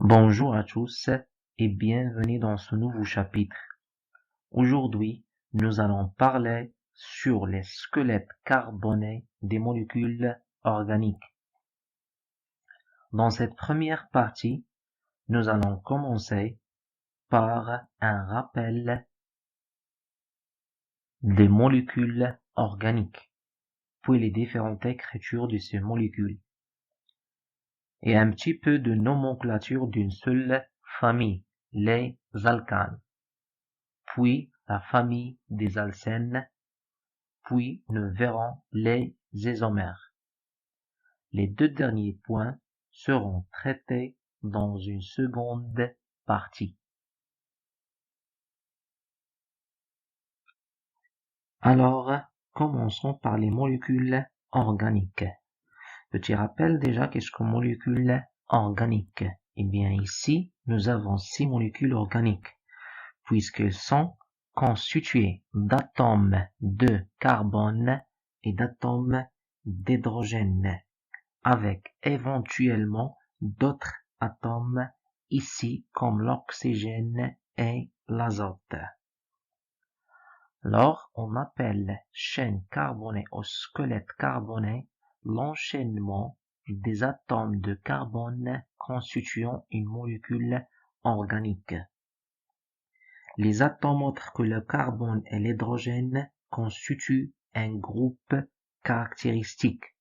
Bonjour à tous et bienvenue dans ce nouveau chapitre. Aujourd'hui, nous allons parler sur les squelettes carbonés des molécules organiques. Dans cette première partie, nous allons commencer par un rappel des molécules organiques, puis les différentes écritures de ces molécules, et un petit peu de nomenclature d'une seule famille, les alcanes, puis la famille des alcènes, puis nous verrons les isomères. Les deux derniers points seront traités dans une seconde partie. Alors, commençons par les molécules organiques. Petit rappel déjà, qu'est-ce que molécules organiques? Eh bien ici, nous avons 6 molécules organiques, puisqu'elles sont constituées d'atomes de carbone et d'atomes d'hydrogène, avec éventuellement d'autres atomes ici comme l'oxygène et l'azote. Alors, on appelle chaîne carbonée ou squelette carboné l'enchaînement des atomes de carbone constituant une molécule organique. Les atomes autres que le carbone et l'hydrogène constituent un groupe caractéristique,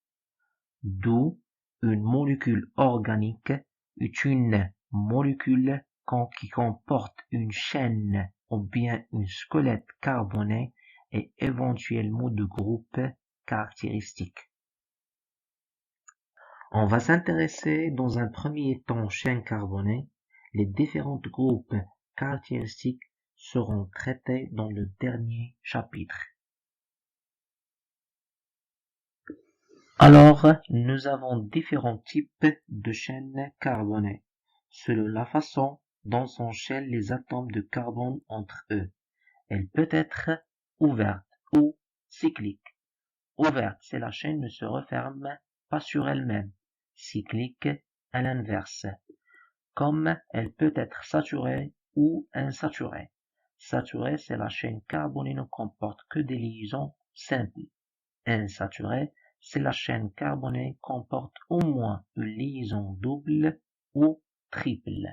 d'où une molécule organique est une molécule qui comporte une chaîne ou bien une squelette carboné et éventuellement de groupes caractéristiques. On va s'intéresser dans un premier temps aux chaînes carbonées. Les différents groupes caractéristiques seront traités dans le dernier chapitre. Alors, nous avons différents types de chaînes carbonées, selon la façon dont s'enchaînent les atomes de carbone entre eux. Elle peut être ouverte ou cyclique. Ouverte, c'est la chaîne ne se referme pas sur elle-même. Cyclique, à l'inverse. Comme elle peut être saturée ou insaturée. Saturée, c'est la chaîne carbonée ne comporte que des liaisons simples. Insaturée, c'est la chaîne carbonée comporte au moins une liaison double ou triple.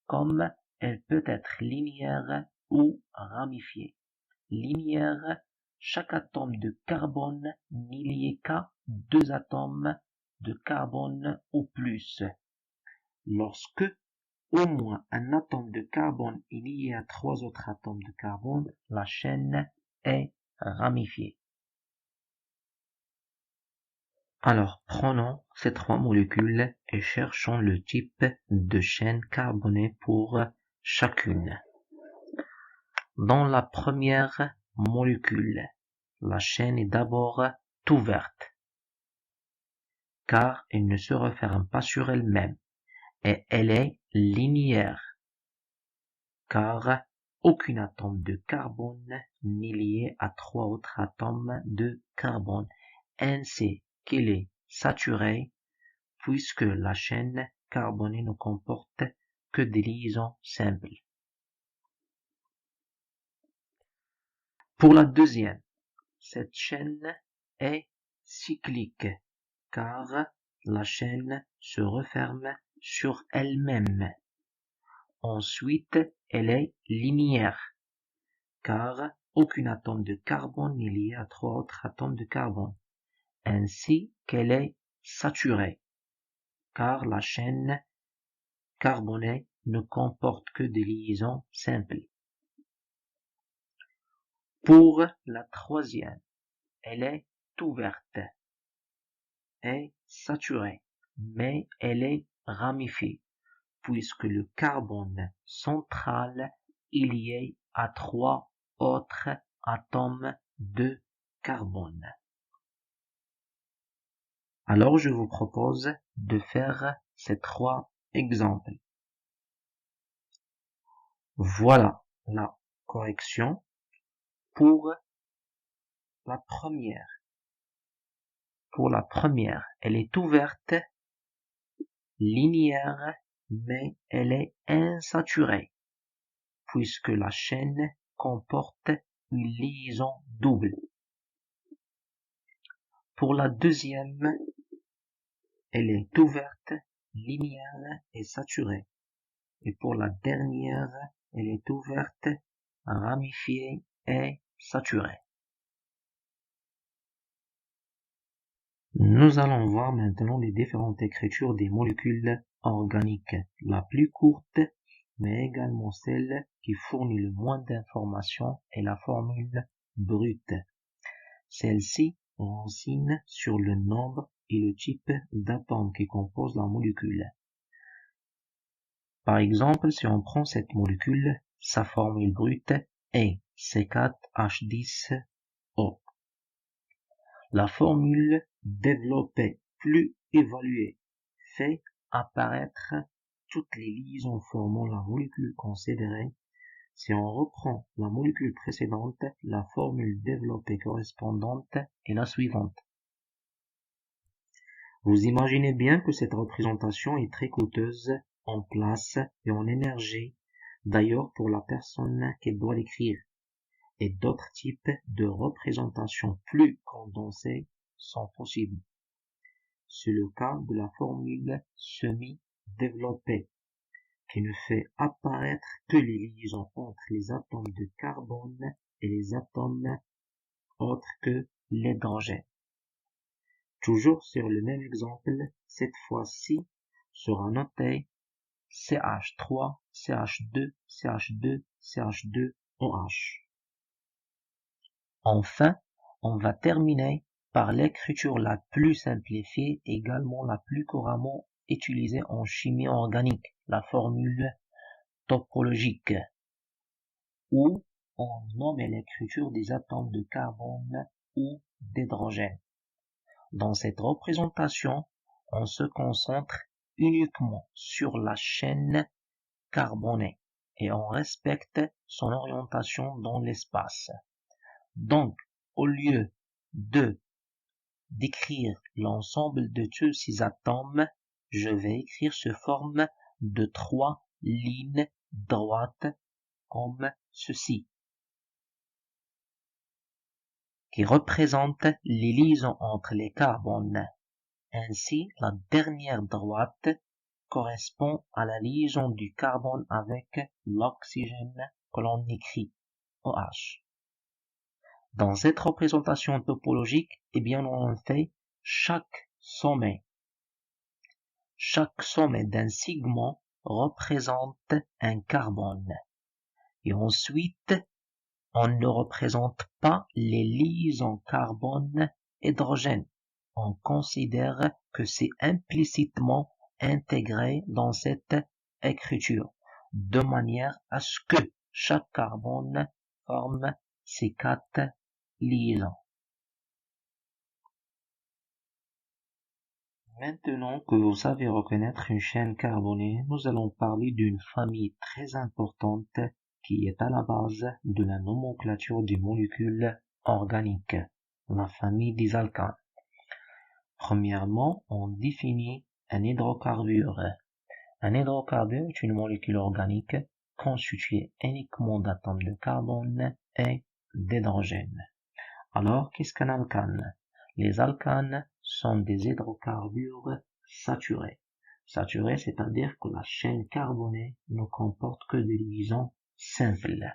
Comme elle peut être linéaire ou ramifiée. Linéaire, chaque atome de carbone n'est lié qu'à 2 atomes de carbone ou plus. Lorsque au moins un atome de carbone est lié à 3 autres atomes de carbone, la chaîne est ramifiée. Alors, prenons ces 3 molécules et cherchons le type de chaîne carbonée pour chacune. Dans la première molécule, la chaîne est d'abord ouverte, car elle ne se referme pas sur elle-même, et elle est linéaire, car aucun atome de carbone n'est lié à 3 autres atomes de carbone, ainsi qu'elle est saturée, puisque la chaîne carbonée ne comporte que des liaisons simples. Pour la deuxième, cette chaîne est cyclique, car la chaîne se referme sur elle-même. Ensuite, elle est linéaire, car aucun atome de carbone n'est lié à 3 autres atomes de carbone, ainsi qu'elle est saturée, car la chaîne carbonée ne comporte que des liaisons simples. Pour la troisième, elle est ouverte et saturée, mais elle est ramifiée, puisque le carbone central est lié à 3 autres atomes de carbone. Alors je vous propose de faire ces 3 exemples. Voilà la correction pour la première. Pour la première, elle est ouverte, linéaire, mais elle est insaturée, puisque la chaîne comporte une liaison double. Pour la deuxième, elle est ouverte, linéaire et saturée. Et pour la dernière, elle est ouverte, ramifiée et saturée. Nous allons voir maintenant les différentes écritures des molécules organiques. La plus courte, mais également celle qui fournit le moins d'informations, est la formule brute. Celle-ci renseigne sur le nombre et le type d'atomes qui composent la molécule. Par exemple, si on prend cette molécule, sa formule brute est C4H10O. La formule développée plus évaluée fait apparaître toutes les liaisons formant la molécule considérée. Si on reprend la molécule précédente, la formule développée correspondante est la suivante. Vous imaginez bien que cette représentation est très coûteuse en place et en énergie, d'ailleurs pour la personne qui doit l'écrire, et d'autres types de représentations plus condensées sont possibles. C'est le cas de la formule semi-développée, qui ne fait apparaître que les liaisons entre les atomes de carbone et les atomes autres que l'hydrogène. Toujours sur le même exemple, cette fois-ci sera noté CH3, CH2, CH2, CH2, OH. Enfin, on va terminer par l'écriture la plus simplifiée, également la plus couramment utilisée en chimie organique, la formule topologique, où on nomme l'écriture des atomes de carbone ou d'hydrogène. Dans cette représentation, on se concentre uniquement sur la chaîne carbonée et on respecte son orientation dans l'espace. Donc, au lieu d'écrire l'ensemble de tous ces atomes, je vais écrire sous forme de 3 lignes droites comme ceci, qui représentent les liaisons entre les carbones. Ainsi, la dernière droite correspond à la liaison du carbone avec l'oxygène que l'on écrit OH. Dans cette représentation topologique, on fait chaque sommet. Chaque sommet d'un segment représente un carbone. Et ensuite, on ne représente pas les liaisons carbone-hydrogène. On considère que c'est implicitement intégré dans cette écriture, de manière à ce que chaque carbone forme ces 4 liaisons. Maintenant que vous savez reconnaître une chaîne carbonée, nous allons parler d'une famille très importante qui est à la base de la nomenclature des molécules organiques, la famille des alcanes. Premièrement, on définit un hydrocarbure. Un hydrocarbure est une molécule organique constituée uniquement d'atomes de carbone et d'hydrogène. Alors, qu'est-ce qu'un alcane? Les alcanes sont des hydrocarbures saturés. Saturés, c'est-à-dire que la chaîne carbonée ne comporte que des liaisons simples.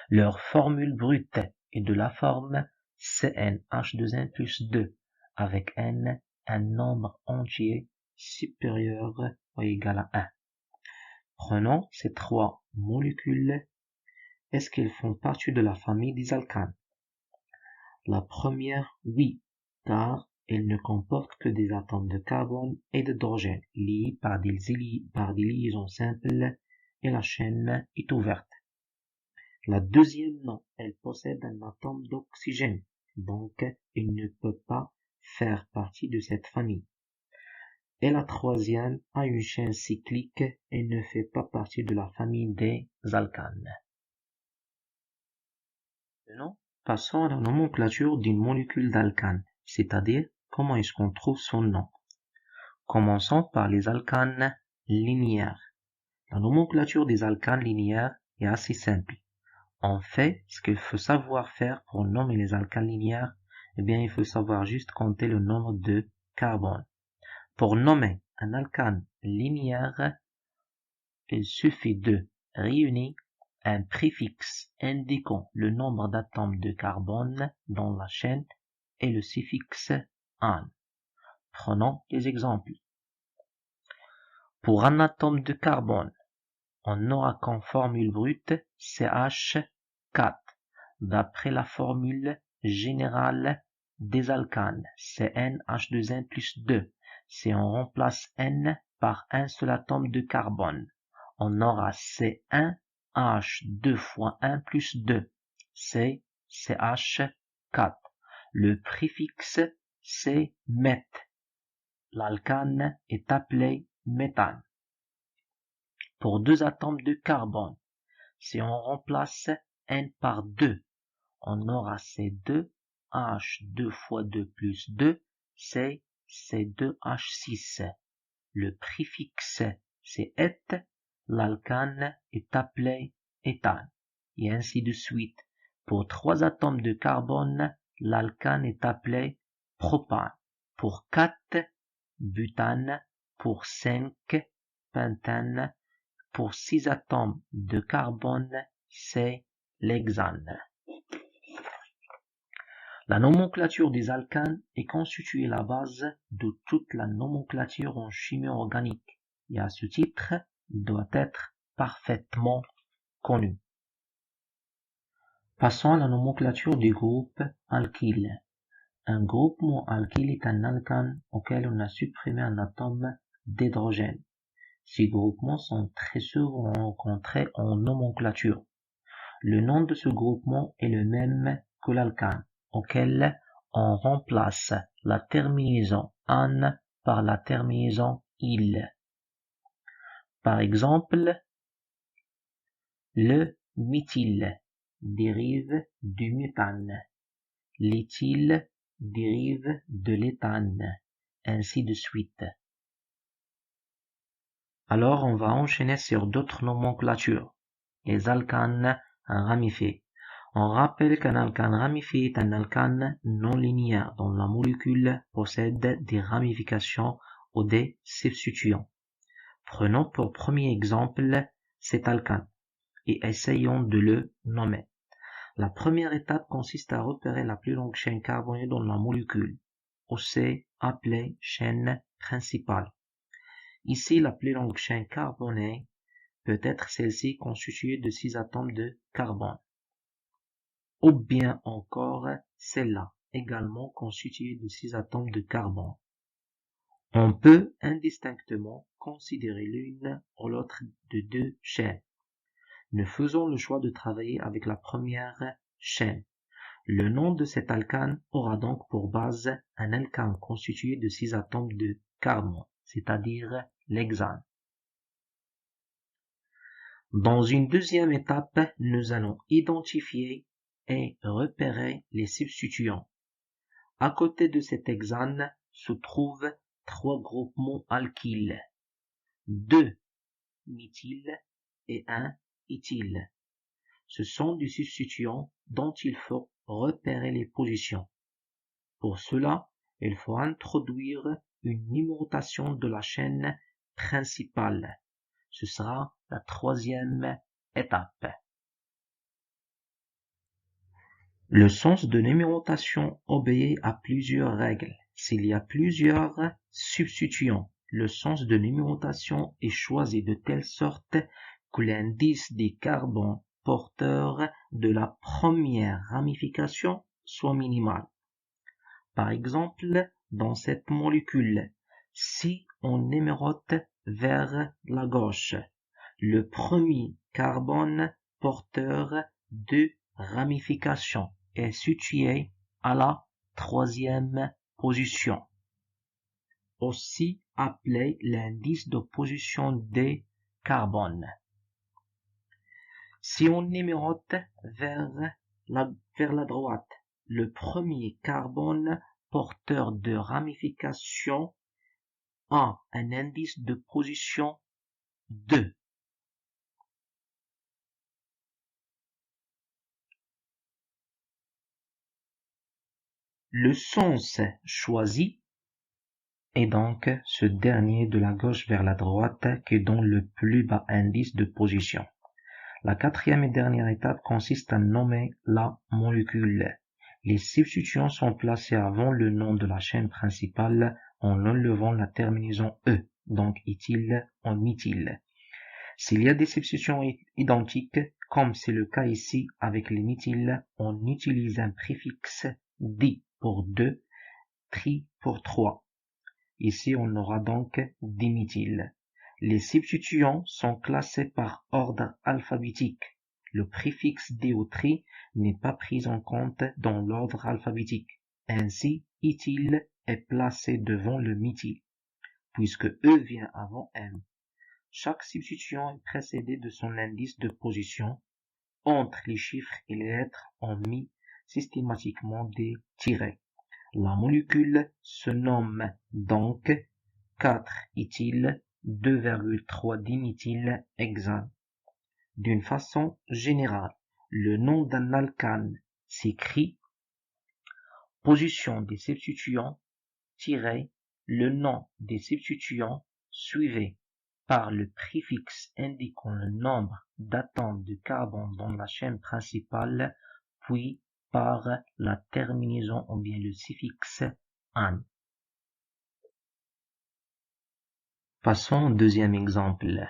Leur formule brute est de la forme CnH2n plus 2 avec N un nombre entier supérieur ou égal à 1. Prenons ces 3 molécules. Est-ce qu'elles font partie de la famille des alcanes? La première, oui, car elle ne comporte que des atomes de carbone et d'hydrogène liés par des liaisons simples et la chaîne est ouverte. La deuxième, non, elle possède un atome d'oxygène, donc elle ne peut pas faire partie de cette famille. Et la troisième a une chaîne cyclique et ne fait pas partie de la famille des alcanes. Maintenant, passons à la nomenclature d'une molécule d'alcane, c'est-à-dire comment est-ce qu'on trouve son nom. Commençons par les alcanes linéaires. La nomenclature des alcanes linéaires est assez simple. En fait, ce qu'il faut savoir faire pour nommer les alcanes linéaires, eh bien, il faut savoir juste compter le nombre de carbone. Pour nommer un alcane linéaire, il suffit de réunir un préfixe indiquant le nombre d'atomes de carbone dans la chaîne et le suffixe -an. Prenons des exemples. Pour un atome de carbone, on aura comme formule brute CH4. D'après la formule générale des alcanes, CnH2n plus 2. Si on remplace N par un seul atome de carbone, on aura C1H2 fois 1 plus 2. C'est CH4. Le préfixe c'est met. L'alcane est appelé méthane. Pour deux atomes de carbone, si on remplace N par 2, on aura C2H2 fois 2 plus 2, c'est C2H6. Le préfixe c'est et, l'alcane est appelé éthane. Et ainsi de suite. Pour 3 atomes de carbone, l'alcane est appelé propane. Pour 4, butane. Pour 5, pentane. Pour 6 atomes de carbone, c'est l'hexane. La nomenclature des alcanes est constituée la base de toute la nomenclature en chimie organique et à ce titre doit être parfaitement connue. Passons à la nomenclature du groupe alkyle. Un groupement alkyle est un alcane auquel on a supprimé un atome d'hydrogène. Ces groupements sont très souvent rencontrés en nomenclature. Le nom de ce groupement est le même que l'alcane, auquel on remplace la terminaison -an par la terminaison -il. Par exemple, le méthyle dérive du méthane, l'éthyle dérive de l'éthane, ainsi de suite. Alors on va enchaîner sur d'autres nomenclatures. Les alcanes ramifiés. On rappelle qu'un alcane ramifié est un alcane non linéaire dont la molécule possède des ramifications ou des substituants. Prenons pour premier exemple cet alcane et essayons de le nommer. La première étape consiste à repérer la plus longue chaîne carbonée dans la molécule, aussi appelée chaîne principale. Ici, la plus longue chaîne carbonée peut être celle-ci constituée de 6 atomes de carbone. Ou bien encore celle-là, également constituée de 6 atomes de carbone. On peut indistinctement considérer l'une ou l'autre de deux chaînes. Nous faisons le choix de travailler avec la première chaîne. Le nom de cet alcane aura donc pour base un alcane constitué de 6 atomes de carbone, c'est-à-dire l'hexane. Dans une deuxième étape, nous allons identifier et repérer les substituants. À côté de cet hexane se trouvent 3 groupements alkyles, 2 méthyl et 1 éthyle. Ce sont des substituants dont il faut repérer les positions. Pour cela, il faut introduire une numérotation de la chaîne principale. Ce sera la troisième étape. Le sens de numérotation obéit à plusieurs règles. S'il y a plusieurs substituants, le sens de numérotation est choisi de telle sorte que l'indice des carbones porteurs de la première ramification soit minimal. Par exemple, dans cette molécule, si on numérote vers la gauche, le premier carbone porteur de ramification est situé à la troisième position, aussi appelé l'indice de position des carbones. Si on numérote vers la droite, le premier carbone porteur de ramification a un indice de position 2. Le sens choisi est donc ce dernier de la gauche vers la droite qui donne le plus bas indice de position. La quatrième et dernière étape consiste à nommer la molécule. Les substituants sont placés avant le nom de la chaîne principale en enlevant la terminaison E, donc éthyle en méthyle. S'il y a des substituants identiques, comme c'est le cas ici avec les méthyles, on utilise un préfixe di pour 2, tri pour 3. Ici, on aura donc diméthyle. Les substituants sont classés par ordre alphabétique. Le préfixe di ou tri n'est pas pris en compte dans l'ordre alphabétique. Ainsi, éthyle est placé devant le méthyle, puisque E vient avant M. Chaque substituant est précédé de son indice de position. Entre les chiffres et les lettres, on met systématiquement des tirets. La molécule se nomme donc 4-éthyle 2,3-diméthylhexane. D'une façon générale, le nom d'un alcane s'écrit position des substituants le nom des substituants suivi par le préfixe indiquant le nombre d'atomes de carbone dans la chaîne principale, puis par la terminaison ou bien le suffixe an. Passons au deuxième exemple.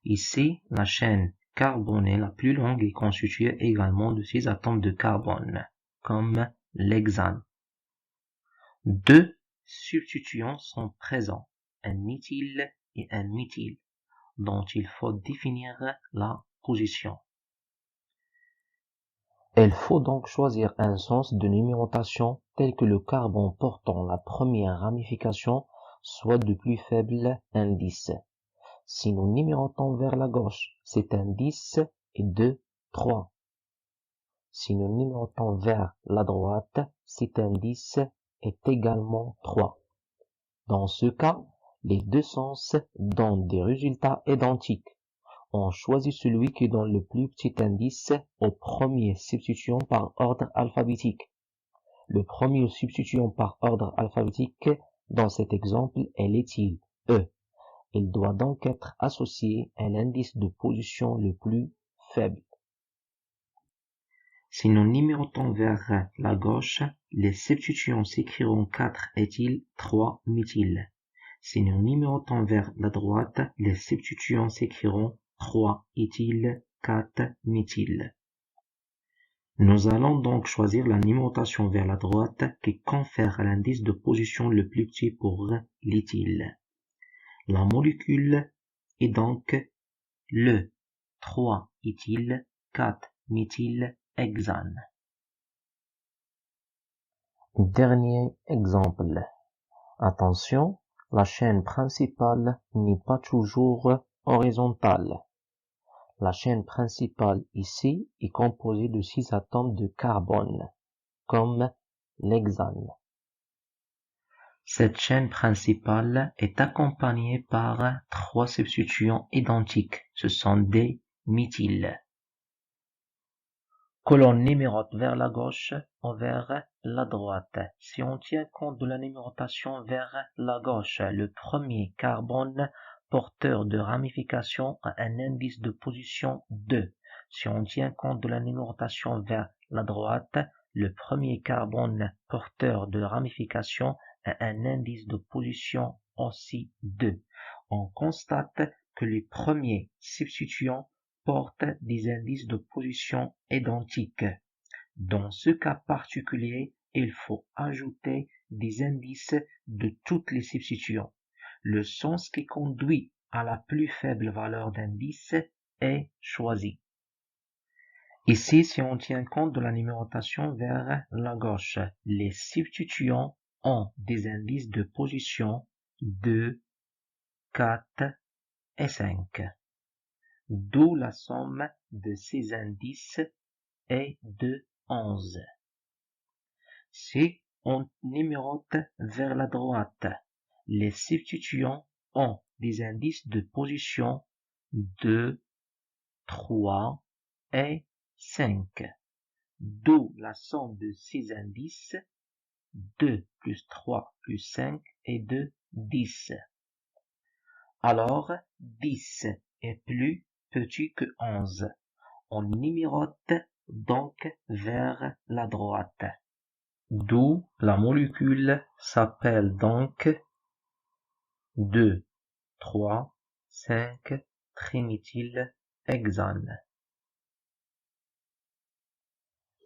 Ici, la chaîne carbonée la plus longue est constituée également de 6 atomes de carbone, comme l'hexane. Deux substituants sont présents, un méthyle et un méthyle, dont il faut définir la position. Il faut donc choisir un sens de numérotation tel que le carbone portant la première ramification soit de plus faible indice. Si nous numérotons vers la gauche, cet indice est de 3. Si nous numérotons vers la droite, cet indice est également 3. Dans ce cas, les deux sens donnent des résultats identiques. On choisit celui qui donne le plus petit indice au premier substituant par ordre alphabétique. Le premier substituant par ordre alphabétique dans cet exemple est l'éthyle, E. Il doit donc être associé à l'indice de position le plus faible. Si nous numérotons vers la gauche, les substituants s'écriront 4-éthyle, 3-méthyle. Si nous numérotons vers la droite, les substituants s'écriront 3-éthyle, 4-méthyle. Nous allons donc choisir la numérotation vers la droite qui confère l'indice de position le plus petit pour l'éthyle. La molécule est donc le 3-éthyle, 4-méthylhexane. Dernier exemple. Attention, la chaîne principale n'est pas toujours horizontale. La chaîne principale ici est composée de 6 atomes de carbone, comme l'hexane. Cette chaîne principale est accompagnée par 3 substituants identiques. Ce sont des méthyles. Que l'on numérote vers la gauche ou vers la droite. Si on tient compte de la numérotation vers la gauche, le premier carbone porteur de ramification a un indice de position 2. Si on tient compte de la numérotation vers la droite, le premier carbone porteur de ramification a un indice de position aussi 2. On constate que les premiers substituants portent des indices de position identiques. Dans ce cas particulier, il faut ajouter des indices de toutes les substituants. Le sens qui conduit à la plus faible valeur d'indice est choisi. Ici, si on tient compte de la numérotation vers la gauche, les substituants ont des indices de position 2, 4 et 5. D'où la somme de ces indices est de 11. Si on numérote vers la droite, les substituants ont des indices de position 2, 3 et 5. D'où la somme de ces indices 2 plus 3 plus 5 est de 10. Alors 10 est plus petit que 11. On numérote donc vers la droite. D'où la molécule s'appelle donc 2, 3, 5 triméthylhexane.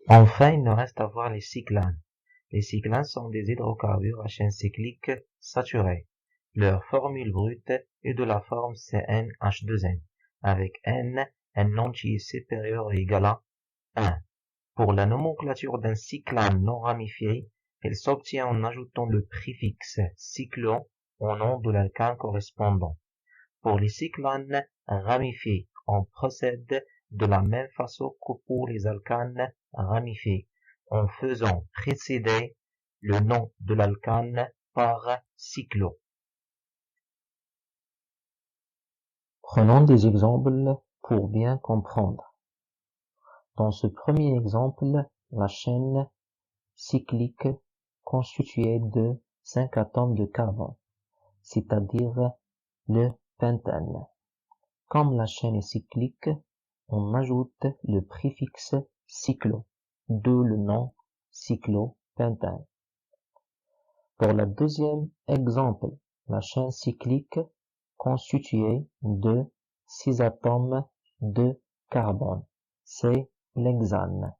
Enfin, il nous reste à voir les cyclanes. Les cyclanes sont des hydrocarbures à chaîne cyclique saturée. Leur formule brute est de la forme CnH2n, avec N un entier supérieur ou égal à 1. Pour la nomenclature d'un cyclane non ramifié, elle s'obtient en ajoutant le préfixe cyclo au nom de l'alcane correspondant. Pour les cyclanes ramifiés, on procède de la même façon que pour les alcanes ramifiés, en faisant précéder le nom de l'alcane par cyclo. Prenons des exemples pour bien comprendre. Dans ce premier exemple, la chaîne cyclique constituée de 5 atomes de carbone, c'est-à-dire le pentane. Comme la chaîne est cyclique, on ajoute le préfixe cyclo, d'où le nom cyclopentane. Pour le deuxième exemple, la chaîne cyclique constituée de 6 atomes de carbone, c'est l'hexane.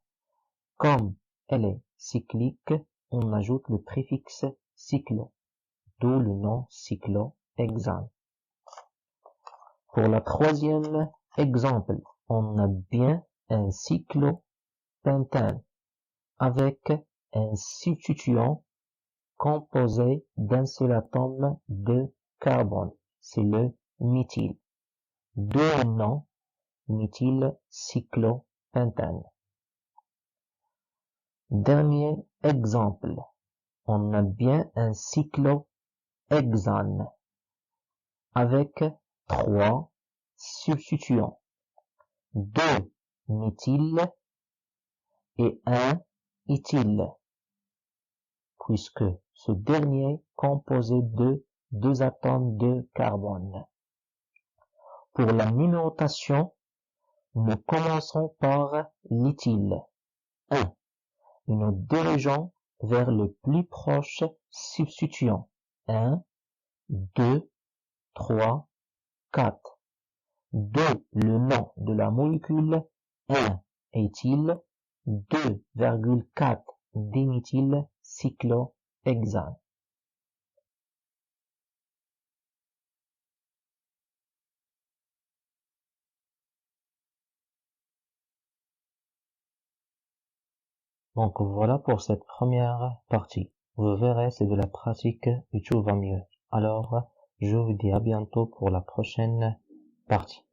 Comme elle est cyclique, on ajoute le préfixe cyclo, d'où le nom cyclohexane. Pour le troisième exemple, on a bien un cyclopentane avec un substituant composé d'un seul atome de carbone, c'est le méthyle, d'où le nom méthylcyclopentane. Dernier exemple, on a bien un cyclohexane avec 3 substituants, 2 méthyle et 1 éthyle, puisque ce dernier composé de 2 atomes de carbone. Pour la numérotation, nous commençons par l'éthyle 1 et nous dirigeons vers le plus proche substituant 1, 2, 3, 4. D'où le nom de la molécule 1-éthyle 2,4 diméthylcyclohexane. Donc voilà pour cette première partie. Vous verrez, c'est de la pratique et tout va mieux. Alors, je vous dis à bientôt pour la prochaine partie.